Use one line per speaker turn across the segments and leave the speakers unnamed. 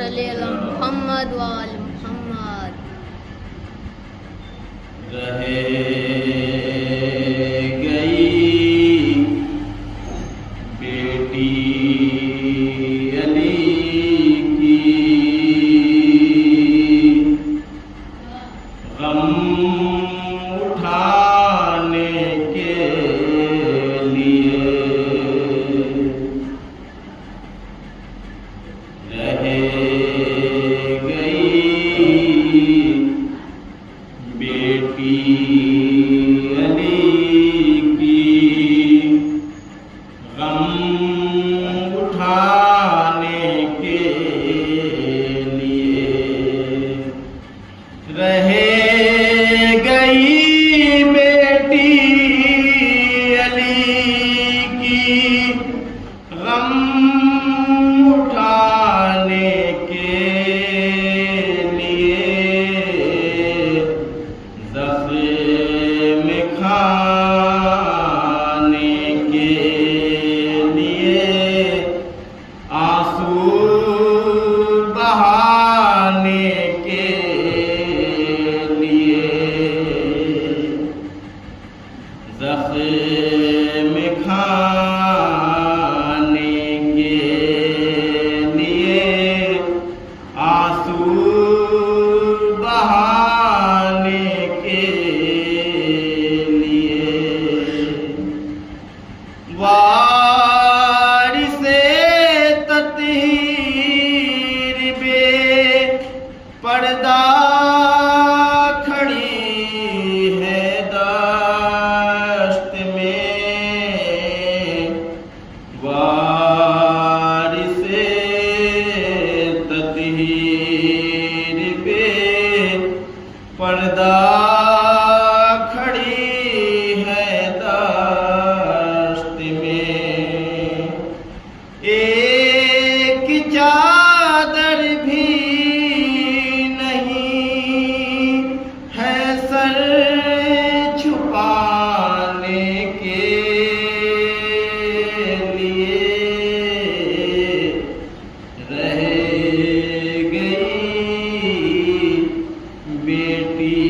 صلی علی محمد وآل محمد.
رہ گئی بیٹی علی کی غم اٹھانے کے لیے. رہ گئی بیٹی علی کی غم اٹھانے کے لیے. رہ گئی بیٹی علی کی غم اٹھانے کے لیے. زخم کھانے کے لیے آنسو بہانے کے لیے. زخم کھانے کے لیے آنسو بہانے کے لیے. وارث تطہیر بے پردہ کھڑی ہے دشت میں. وارث تطہیر بے پردہ کھڑی ہے دشت میں. ایک چادر بھی نہیں ہے سر چھپانے کے لیے. رہ گئی بیٹی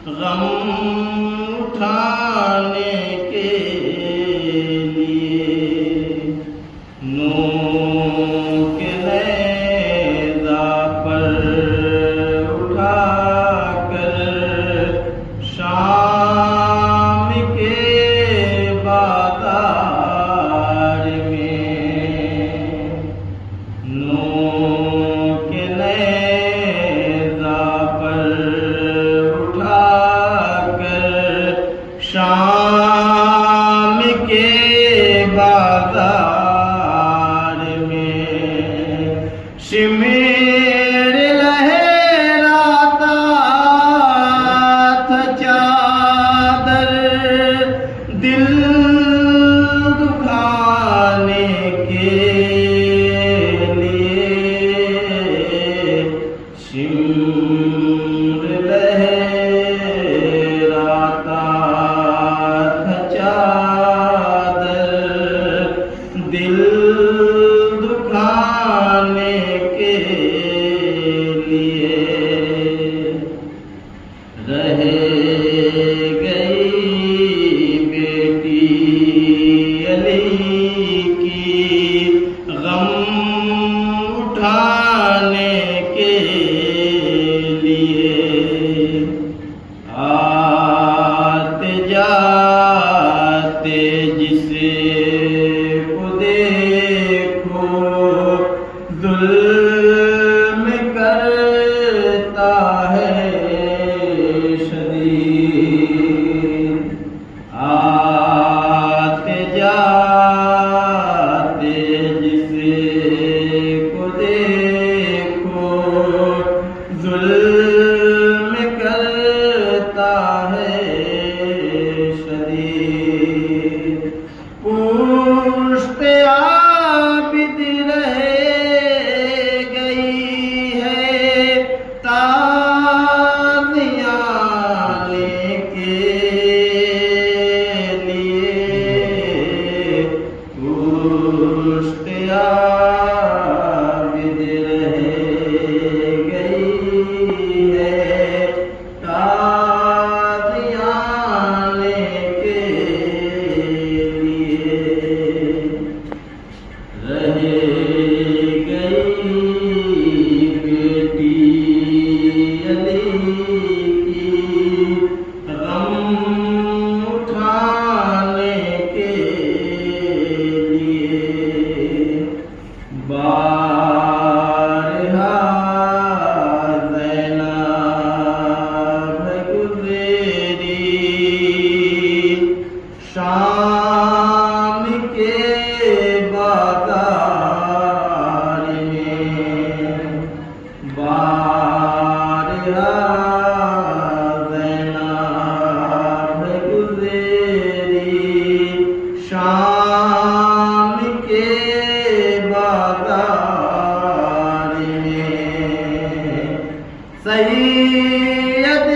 غم اٹھانے کے لیے نوح کے نیزہ پر اٹھا کر شام کے بازار میں نوح کے نیزہ پر اٹھا کر شام کے بازار میں شمیر لہراتا تھا چادر دل دکھانے کے لیے شمیر لہراتا تھا چادر دل دکھانے کے لیے رہ گئی بیٹی علی کی غم اٹھانے کے لیے آتے جاتے جسے کو دیکھو ظلم کرتا ہے شدید آتے جاتے جسے کو دیکھو ظلم کرتا ہے شدید پشت عابد رہ گئی ہے تازیانے کے لیے پشت عابد رہ گئی ہے تازیانے کے لیے رہ گئی بیٹی علی کی غم اٹھانے کے لیے بارہا زینب گزری شام کے بازار میں بارہا زینب گزری شام کے بازار میں سید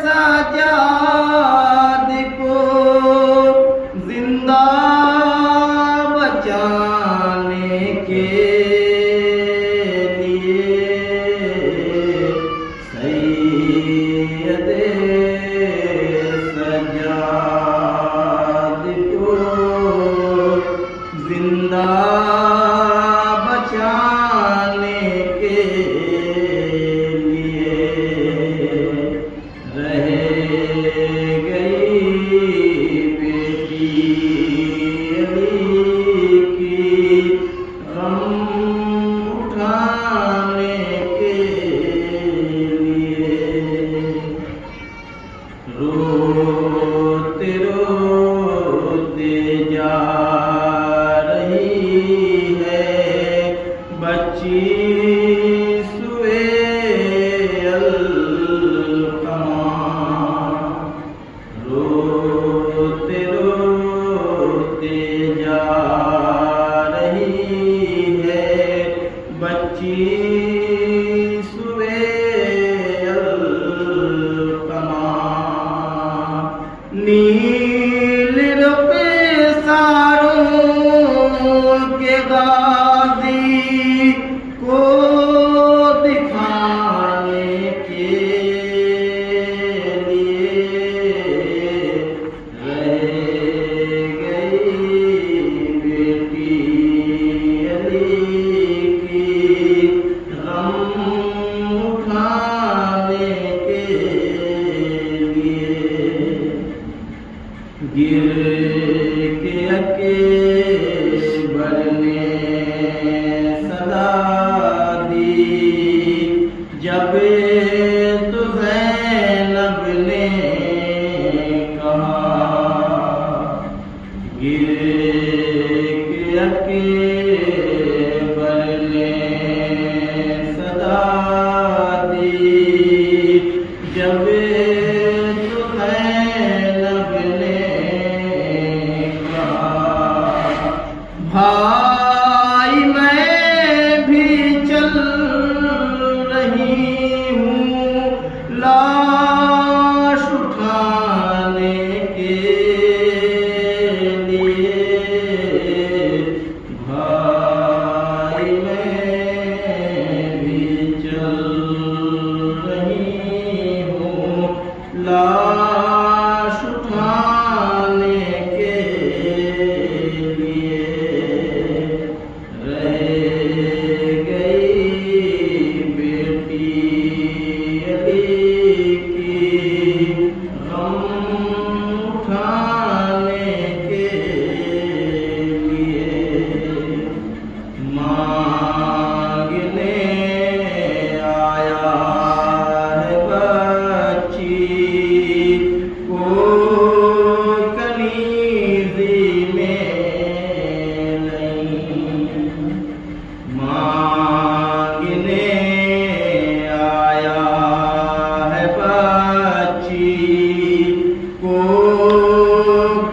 سجاد کو زندہ بچانے کے لیے سید سجاد کو زندہ بچانے کے لیے رہ گئی بیٹی علی کی غم اٹھانے کے لیے روتے روتے جا رہی ہے بچی سوئے القمر روتے روتے جا رہی ہے بچی سوئے القمر نیل رخ ساروں کے غازی کو دکھانے کے گر کے اکبر نے صدا دی جب تو زینب نے کہا گر کے اکبر نے صدا دی جب تو زینب نے کہا بھائی میں بھی چل رہی ہوں لاش اٹھانے کے لیے بھائی میں بھی چل رہی ہوں لاش اٹھانے کے لیے رہ گئی بیٹی علی کی غم اٹھانے کے لیے مانگنے آیا ہے بچی کو کنیزی میں نہیں مانگنے آیا ہے بچی کو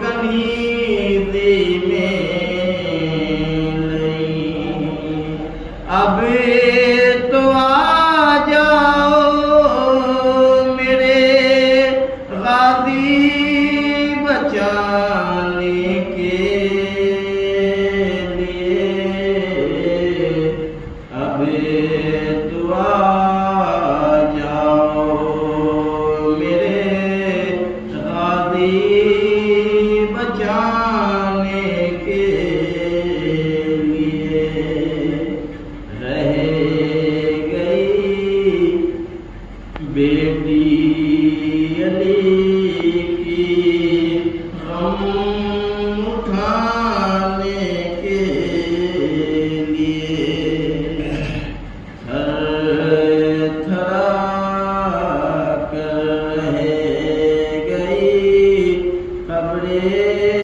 کنیزی میں نہیں اب تو آ جاؤ میرے غازی